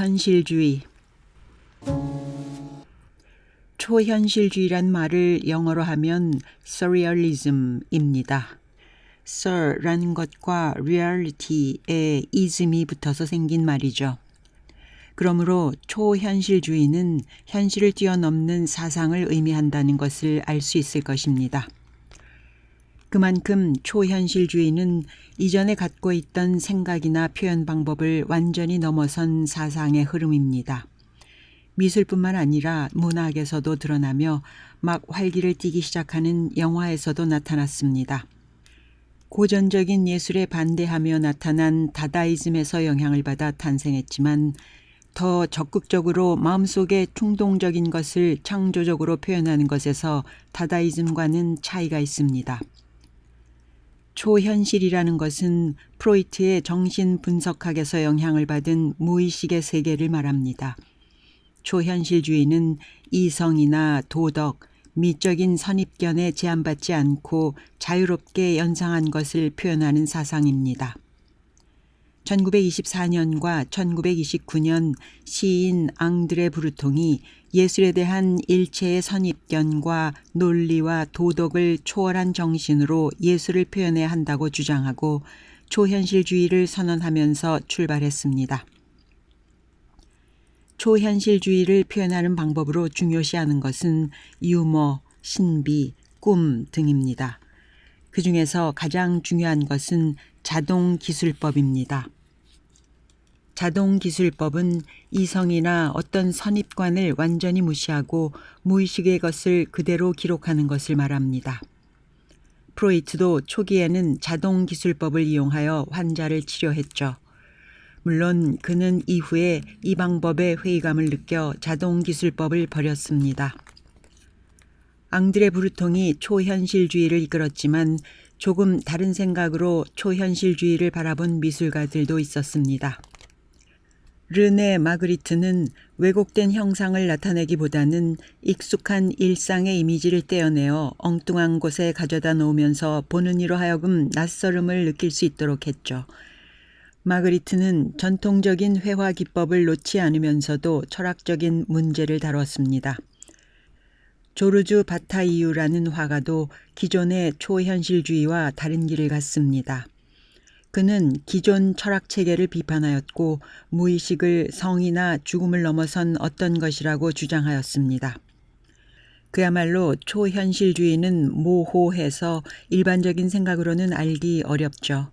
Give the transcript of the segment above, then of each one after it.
초현실주의. 초현실주의란 말을 영어로 하면 surrealism입니다. sur라는 것과 reality에 ism이 붙어서 생긴 말이죠. 그러므로 초현실주의는 현실을 뛰어넘는 사상을 의미한다는 것을 알 수 있을 것입니다. 그만큼 초현실주의는 이전에 갖고 있던 생각이나 표현 방법을 완전히 넘어선 사상의 흐름입니다. 미술뿐만 아니라 문학에서도 드러나며 막 활기를 띠기 시작하는 영화에서도 나타났습니다. 고전적인 예술에 반대하며 나타난 다다이즘에서 영향을 받아 탄생했지만 더 적극적으로 마음속의 충동적인 것을 창조적으로 표현하는 것에서 다다이즘과는 차이가 있습니다. 초현실이라는 것은 프로이트의 정신분석학에서 영향을 받은 무의식의 세계를 말합니다. 초현실주의는 이성이나 도덕, 미적인 선입견에 제한받지 않고 자유롭게 연상한 것을 표현하는 사상입니다. 1924년과 1929년 시인 앙드레 브루통이 예술에 대한 일체의 선입견과 논리와 도덕을 초월한 정신으로 예술을 표현해야 한다고 주장하고 초현실주의를 선언하면서 출발했습니다. 초현실주의를 표현하는 방법으로 중요시하는 것은 유머, 신비, 꿈 등입니다. 그 중에서 가장 중요한 것은 자동기술법입니다. 자동기술법은 이성이나 어떤 선입관을 완전히 무시하고 무의식의 것을 그대로 기록하는 것을 말합니다. 프로이트도 초기에는 자동기술법을 이용하여 환자를 치료했죠. 물론 그는 이후에 이 방법에 회의감을 느껴 자동기술법을 버렸습니다. 앙드레 브루통이 초현실주의를 이끌었지만 조금 다른 생각으로 초현실주의를 바라본 미술가들도 있었습니다. 르네 마그리트는 왜곡된 형상을 나타내기보다는 익숙한 일상의 이미지를 떼어내어 엉뚱한 곳에 가져다 놓으면서 보는 이로 하여금 낯설음을 느낄 수 있도록 했죠. 마그리트는 전통적인 회화 기법을 놓지 않으면서도 철학적인 문제를 다뤘습니다. 조르주 바타이유라는 화가도 기존의 초현실주의와 다른 길을 갔습니다. 그는 기존 철학 체계를 비판하였고 무의식을 성이나 죽음을 넘어선 어떤 것이라고 주장하였습니다. 그야말로 초현실주의는 모호해서 일반적인 생각으로는 알기 어렵죠.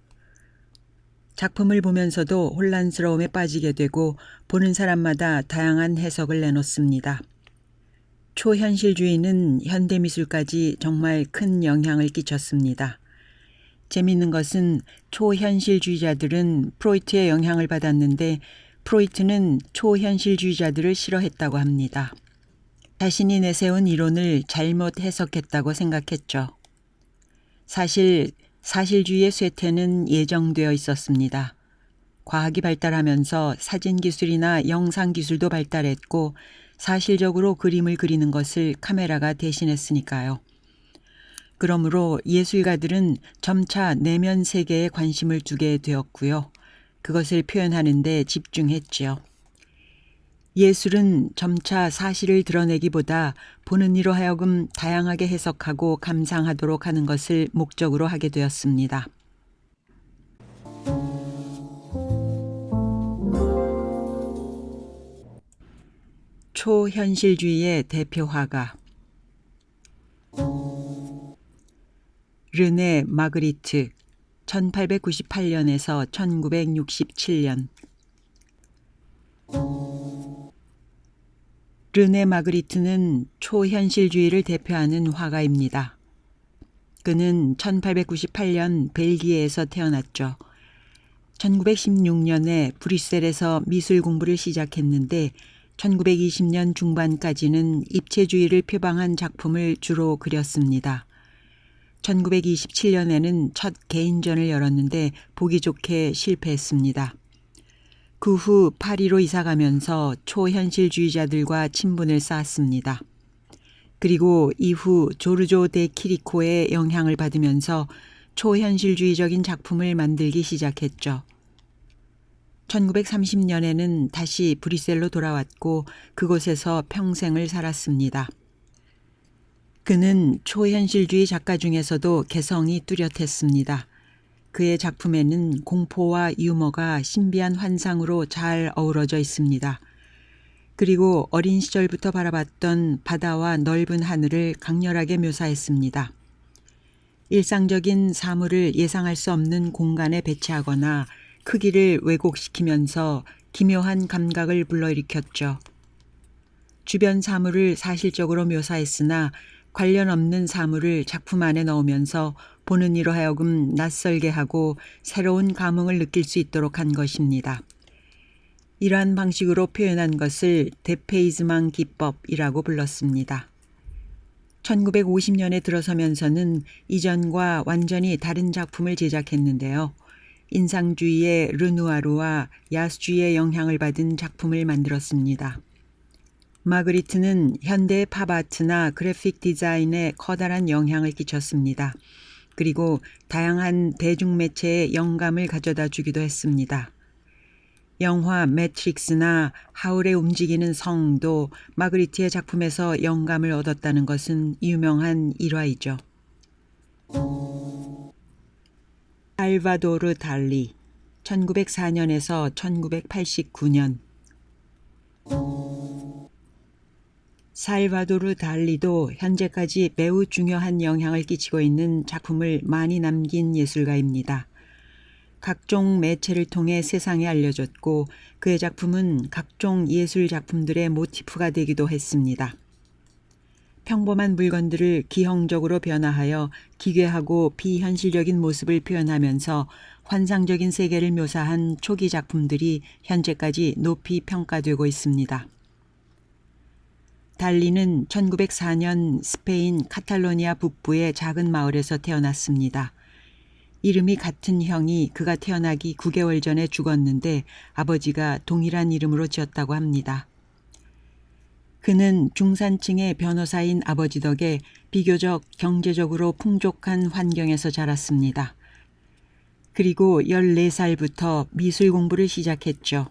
작품을 보면서도 혼란스러움에 빠지게 되고 보는 사람마다 다양한 해석을 내놓습니다. 초현실주의는 현대미술까지 정말 큰 영향을 끼쳤습니다. 재미있는 것은 초현실주의자들은 프로이트의 영향을 받았는데 프로이트는 초현실주의자들을 싫어했다고 합니다. 자신이 내세운 이론을 잘못 해석했다고 생각했죠. 사실 사실주의의 쇠퇴는 예정되어 있었습니다. 과학이 발달하면서 사진기술이나 영상기술도 발달했고 사실적으로 그림을 그리는 것을 카메라가 대신했으니까요. 그러므로 예술가들은 점차 내면 세계에 관심을 두게 되었고요. 그것을 표현하는 데 집중했지요. 예술은 점차 사실을 드러내기보다 보는 이로 하여금 다양하게 해석하고 감상하도록 하는 것을 목적으로 하게 되었습니다. 초현실주의의 대표 화가 르네 마그리트 1898년에서 1967년. 르네 마그리트는 초현실주의를 대표하는 화가입니다. 그는 1898년 벨기에에서 태어났죠. 1916년에 브뤼셀에서 미술 공부를 시작했는데 1920년 중반까지는 입체주의를 표방한 작품을 주로 그렸습니다. 1927년에는 첫 개인전을 열었는데 보기 좋게 실패했습니다. 그 후 파리로 이사가면서 초현실주의자들과 친분을 쌓았습니다. 그리고 이후 조르조 데 키리코의 영향을 받으면서 초현실주의적인 작품을 만들기 시작했죠. 1930년에는 다시 브뤼셀로 돌아왔고 그곳에서 평생을 살았습니다. 그는 초현실주의 작가 중에서도 개성이 뚜렷했습니다. 그의 작품에는 공포와 유머가 신비한 환상으로 잘 어우러져 있습니다. 그리고 어린 시절부터 바라봤던 바다와 넓은 하늘을 강렬하게 묘사했습니다. 일상적인 사물을 예상할 수 없는 공간에 배치하거나 크기를 왜곡시키면서 기묘한 감각을 불러일으켰죠. 주변 사물을 사실적으로 묘사했으나 관련 없는 사물을 작품 안에 넣으면서 보는 이로 하여금 낯설게 하고 새로운 감흥을 느낄 수 있도록 한 것입니다. 이러한 방식으로 표현한 것을 데페이즈망 기법이라고 불렀습니다. 1950년에 들어서면서는 이전과 완전히 다른 작품을 제작했는데요. 인상주의의 르누아르와 야수주의의 영향을 받은 작품을 만들었습니다. 마그리트는 현대의 팝아트나 그래픽 디자인에 커다란 영향을 끼쳤습니다. 그리고 다양한 대중매체에 영감을 가져다 주기도 했습니다. 영화 매트릭스나 하울의 움직이는 성도 마그리트의 작품에서 영감을 얻었다는 것은 유명한 일화이죠. 살바도르 달리 1904년에서 1989년. 살바도르 달리도 현재까지 매우 중요한 영향을 끼치고 있는 작품을 많이 남긴 예술가입니다. 각종 매체를 통해 세상에 알려졌고 그의 작품은 각종 예술 작품들의 모티프가 되기도 했습니다. 평범한 물건들을 기형적으로 변화하여 기괴하고 비현실적인 모습을 표현하면서 환상적인 세계를 묘사한 초기 작품들이 현재까지 높이 평가되고 있습니다. 달리는 1904년 스페인 카탈로니아 북부의 작은 마을에서 태어났습니다. 이름이 같은 형이 그가 태어나기 9개월 전에 죽었는데 아버지가 동일한 이름으로 지었다고 합니다. 그는 중산층의 변호사인 아버지 덕에 비교적 경제적으로 풍족한 환경에서 자랐습니다. 그리고 14살부터 미술 공부를 시작했죠.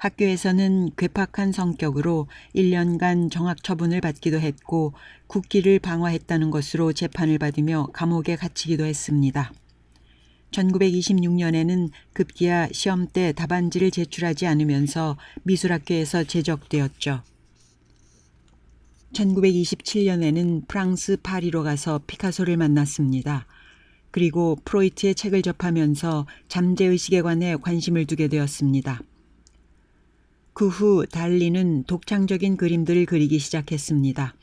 학교에서는 괴팍한 성격으로 1년간 정학처분을 받기도 했고 국기를 방화했다는 것으로 재판을 받으며 감옥에 갇히기도 했습니다. 1926년에는 급기야 시험 때 답안지를 제출하지 않으면서 미술학교에서 제적되었죠. 1927년에는 프랑스 파리로 가서 피카소를 만났습니다. 그리고 프로이트의 책을 접하면서 잠재의식에 관해 관심을 두게 되었습니다. 그 후 달리는 독창적인 그림들을 그리기 시작했습니다.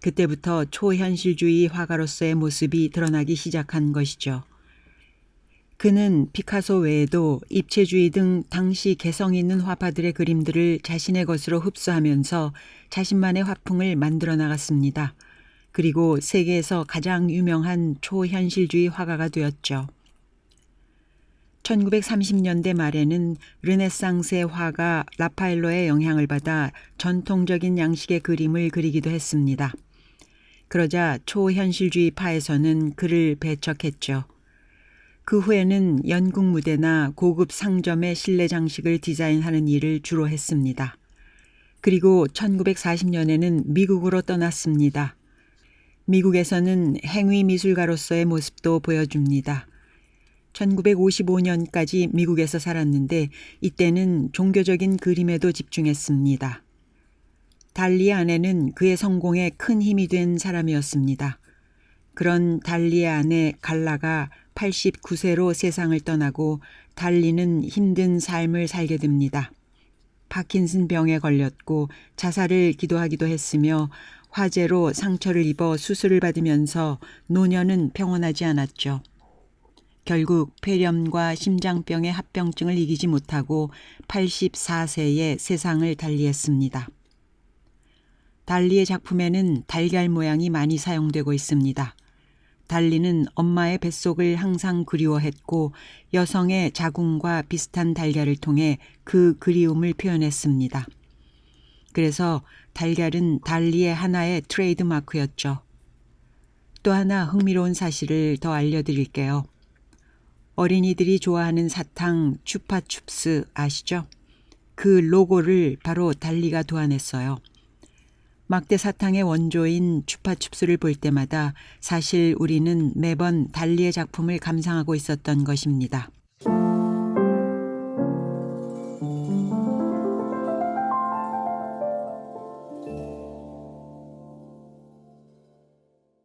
그때부터 초현실주의 화가로서의 모습이 드러나기 시작한 것이죠. 그는 피카소 외에도 입체주의 등 당시 개성 있는 화파들의 그림들을 자신의 것으로 흡수하면서 자신만의 화풍을 만들어 나갔습니다. 그리고 세계에서 가장 유명한 초현실주의 화가가 되었죠. 1930년대 말에는 르네상스의 화가 라파엘로의 영향을 받아 전통적인 양식의 그림을 그리기도 했습니다. 그러자 초현실주의파에서는 그를 배척했죠. 그 후에는 연극 무대나 고급 상점의 실내 장식을 디자인하는 일을 주로 했습니다. 그리고 1940년에는 미국으로 떠났습니다. 미국에서는 행위 미술가로서의 모습도 보여줍니다. 1955년까지 미국에서 살았는데 이때는 종교적인 그림에도 집중했습니다. 달리의 아내는 그의 성공에 큰 힘이 된 사람이었습니다. 그런 달리의 아내 갈라가 89세로 세상을 떠나고 달리는 힘든 삶을 살게 됩니다. 파킨슨 병에 걸렸고 자살을 기도하기도 했으며 화재로 상처를 입어 수술을 받으면서 노년은 평온하지 않았죠. 결국 폐렴과 심장병의 합병증을 이기지 못하고 84세에 세상을 달리했습니다. 달리의 작품에는 달걀 모양이 많이 사용되고 있습니다. 달리는 엄마의 뱃속을 항상 그리워했고 여성의 자궁과 비슷한 달걀을 통해 그 그리움을 표현했습니다. 그래서 달걀은 달리의 하나의 트레이드 마크였죠. 또 하나 흥미로운 사실을 더 알려드릴게요. 어린이들이 좋아하는 사탕 추파춥스 아시죠? 그 로고를 바로 달리가 도안했어요. 막대 사탕의 원조인 추파춥스를 볼 때마다 사실 우리는 매번 달리의 작품을 감상하고 있었던 것입니다.